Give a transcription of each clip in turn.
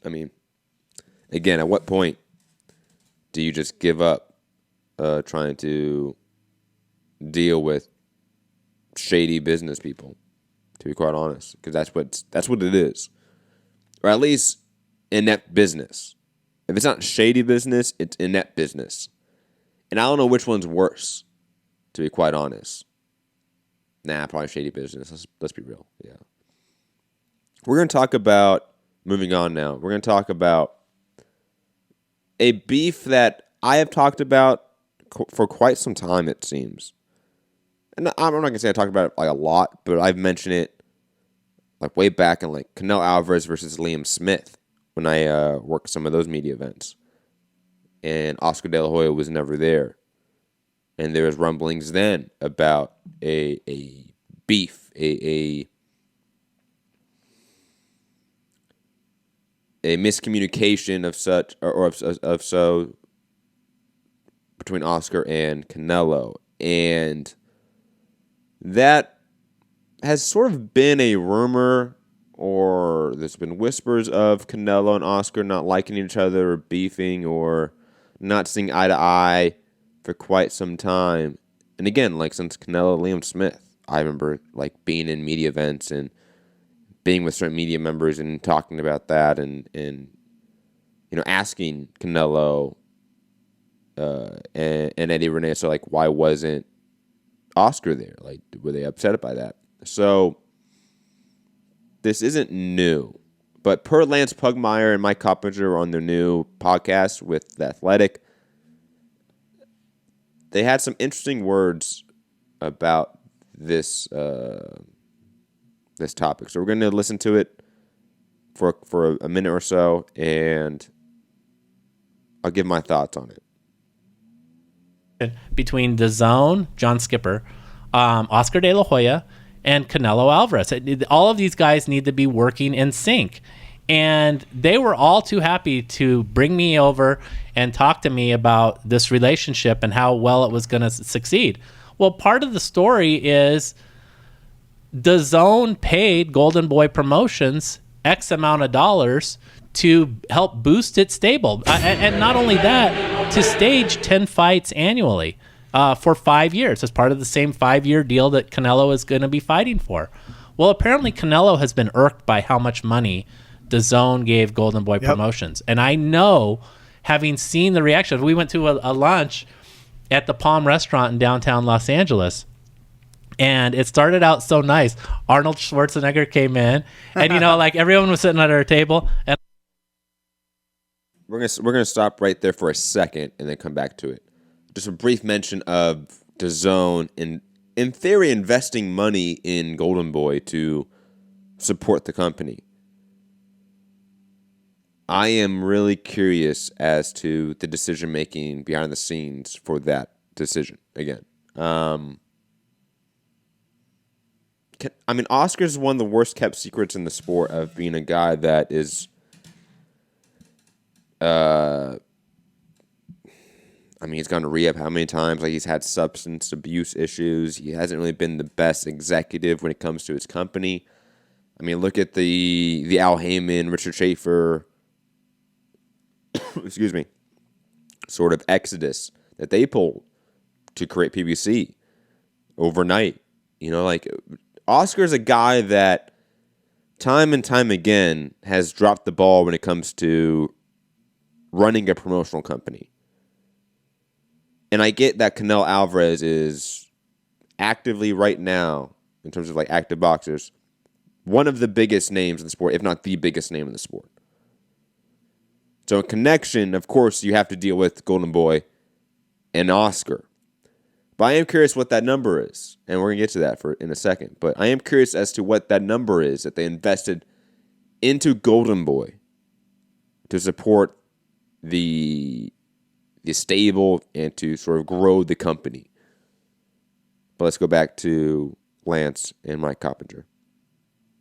I mean, again, at what point do you just give up trying to deal with shady business people? To be quite honest, because that's what it is, or at least inept business. If it's not shady business, it's inept business, and I don't know which one's worse. To be quite honest, probably shady business. Let's be real. Yeah, we're gonna talk about moving on now. We're gonna talk about a beef that I have talked about for quite some time. It seems. And I'm not going to say I talked about it like a lot, but I've mentioned it like way back in like Canelo Alvarez versus Liam Smith when I worked some of those media events. And Oscar De La Hoya was never there. And there was rumblings then about a beef, a miscommunication of such or of so between Oscar and Canelo. And that has sort of been a rumor, or there's been whispers of Canelo and Oscar not liking each other or beefing or not seeing eye to eye for quite some time. And again, like since Canelo and Liam Smith, I remember like being in media events and being with certain media members and talking about that and asking Canelo and Eddie Rene, so like why wasn't Oscar there? Like, were they upset by that? So this isn't new, but per Lance Pugmire and Mike Coppinger on their new podcast with The Athletic, they had some interesting words about this this topic. So we're going to listen to it for a minute or so, and I'll give my thoughts on it. Between DAZN, John Skipper, Oscar De La Hoya, and Canelo Alvarez. All of these guys need to be working in sync. And they were all too happy to bring me over and talk to me about this relationship and how well it was going to succeed. Well, part of the story is DAZN paid Golden Boy Promotions X amount of dollars to help boost its stable. And not only that, to stage 10 fights annually for 5 years as part of the same 5-year deal that Canelo is going to be fighting for. Well, apparently Canelo has been irked by how much money DAZN gave Golden Boy Promotions. And I know, having seen the reaction, we went to a lunch at the Palm Restaurant in downtown Los Angeles. And it started out so nice. Arnold Schwarzenegger came in, and like everyone was sitting at our table. And we're gonna stop right there for a second and then come back to it. Just a brief mention of DAZN in theory investing money in Golden Boy to support the company. I am really curious as to the decision making behind the scenes for that decision. Again, Oscar's one of the worst kept secrets in the sport of being a guy that is, he's gone to rehab how many times? Like, he's had substance abuse issues. He hasn't really been the best executive when it comes to his company. Look at the Al Heyman, Richard Schaefer, excuse me, sort of exodus that they pulled to create PBC overnight. Oscar's a guy that time and time again has dropped the ball when it comes to running a promotional company. And I get that Canelo Alvarez is actively right now, in terms of like active boxers, one of the biggest names in the sport, if not the biggest name in the sport. So in connection, of course, you have to deal with Golden Boy and Oscar. But I am curious what that number is, and we're going to get to that in a second. But I am curious as to what that number is that they invested into Golden Boy to support the stable and to sort of grow the company. But let's go back to Lance and Mike Coppinger.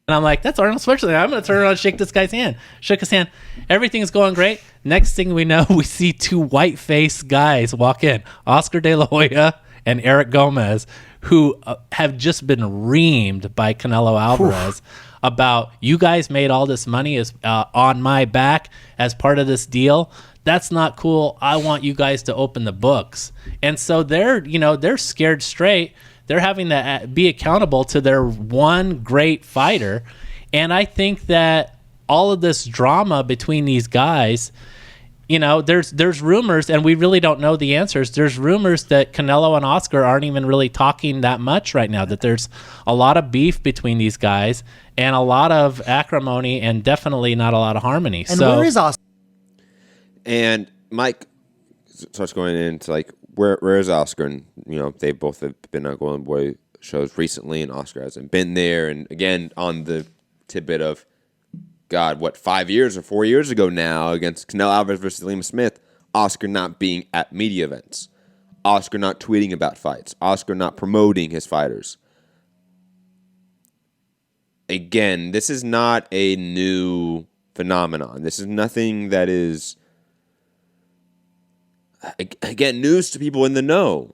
And I'm like, that's Arnold Schwarzenegger. I'm going to turn around and shake this guy's hand. Shook his hand. Everything's going great. Next thing we know, we see two white-faced guys walk in. Oscar De La Hoya and Eric Gomez, who have just been reamed by Canelo Alvarez about, you guys made all this money as on my back as part of this deal. That's not cool. I want you guys to open the books. And so they're scared straight. They're having to be accountable to their one great fighter. And I think that all of this drama between these guys, there's rumors, and we really don't know the answers. There's rumors that Canelo and Oscar aren't even really talking that much right now, that there's a lot of beef between these guys and a lot of acrimony and definitely not a lot of harmony. And where is Oscar? And Mike starts going into like, where is Oscar? And they both have been on Golden Boy shows recently, and Oscar hasn't been there. And again, on the tidbit of, God, 5 years or 4 years ago now, against Canelo Alvarez versus Liam Smith, Oscar not being at media events, Oscar not tweeting about fights, Oscar not promoting his fighters. Again, this is not a new phenomenon. This is nothing that is, again, news to people in the know.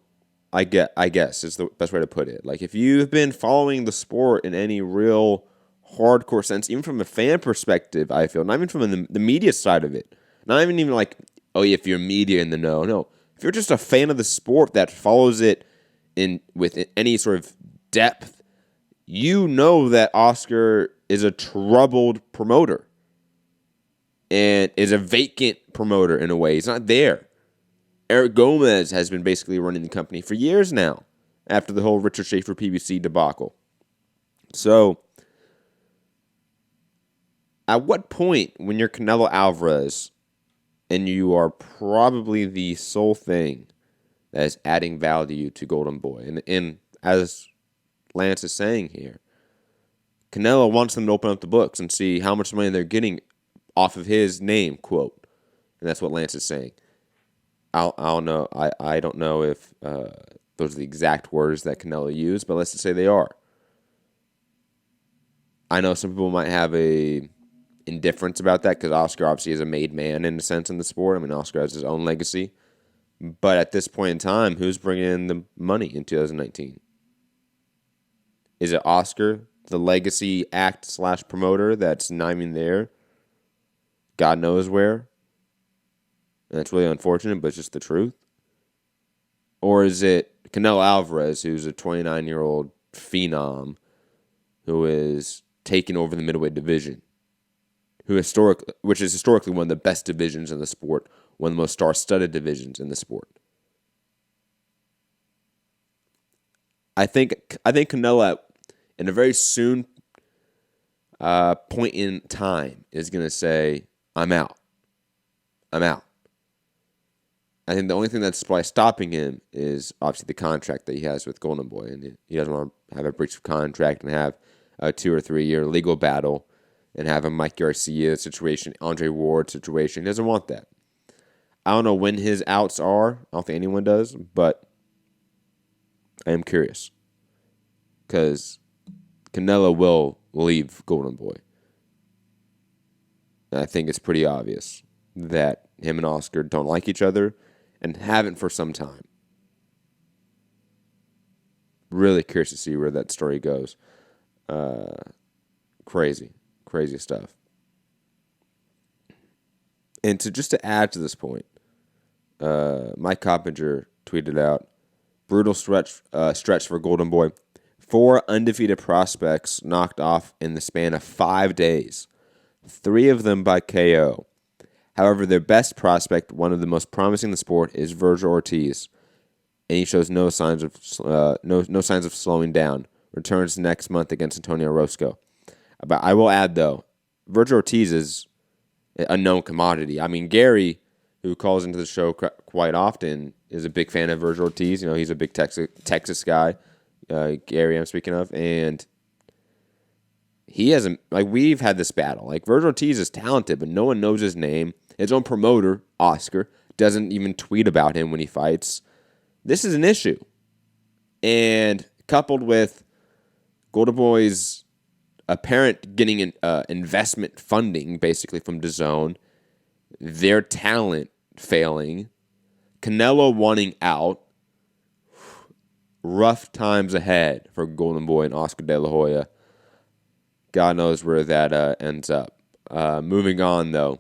I guess is the best way to put it. Like, if you've been following the sport in any real hardcore sense, even from a fan perspective, I feel, not even from the media side of it, not even like, oh yeah, if you're media in the know, no, if you're just a fan of the sport that follows it with any sort of depth, you know that Oscar is a troubled promoter and is a vacant promoter in a way. He's not there. Eric Gomez has been basically running the company for years now after the whole Richard Schaefer PBC debacle. So at what point, when you're Canelo Alvarez and you are probably the sole thing that is adding value to Golden Boy, and as Lance is saying here, Canelo wants them to open up the books and see how much money they're getting off of his name, quote. And that's what Lance is saying. I don't know. I don't know if those are the exact words that Canelo used, but let's just say they are. I know some people might have a indifference about that because Oscar obviously is a made man in a sense in the sport. I mean, Oscar has his own legacy. But at this point in time, who's bringing in the money in 2019? Is it Oscar, the legacy act / promoter that's not even there? God knows where. And that's really unfortunate, but it's just the truth. Or is it Canelo Alvarez, who's a 29-year-old phenom who is taking over the middleweight division, which is historically one of the best divisions in the sport, one of the most star-studded divisions in the sport. I think Canelo, in a very soon point in time, is going to say, I'm out. I think the only thing that's probably stopping him is obviously the contract that he has with Golden Boy, and he doesn't want to have a breach of contract and have a 2 or 3 year legal battle and have a Mike Garcia situation, Andre Ward situation. He doesn't want that. I don't know when his outs are. I don't think anyone does, but I am curious because Canelo will leave Golden Boy. And I think it's pretty obvious that him and Oscar don't like each other and haven't for some time. Really curious to see where that story goes. Crazy stuff. And to add to this point, Mike Coppinger tweeted out, brutal stretch for Golden Boy. 4 undefeated prospects knocked off in the span of 5 days. 3 of them by KO. However, their best prospect, one of the most promising in the sport, is Virgil Ortiz, and he shows no signs of slowing down. Returns next month against Antonio Roscoe. But I will add, though, Virgil Ortiz is a known commodity. I mean, Gary, who calls into the show quite often, is a big fan of Virgil Ortiz. He's a big Texas guy. Gary, I'm speaking of, and he hasn't, we've had this battle. Virgil Ortiz is talented, but no one knows his name. His own promoter, Oscar, doesn't even tweet about him when he fights. This is an issue. And coupled with Golden Boy's apparent getting investment funding, basically, from DAZN, their talent failing, Canelo wanting out, rough times ahead for Golden Boy and Oscar De La Hoya. God knows where that ends up. Moving on, though.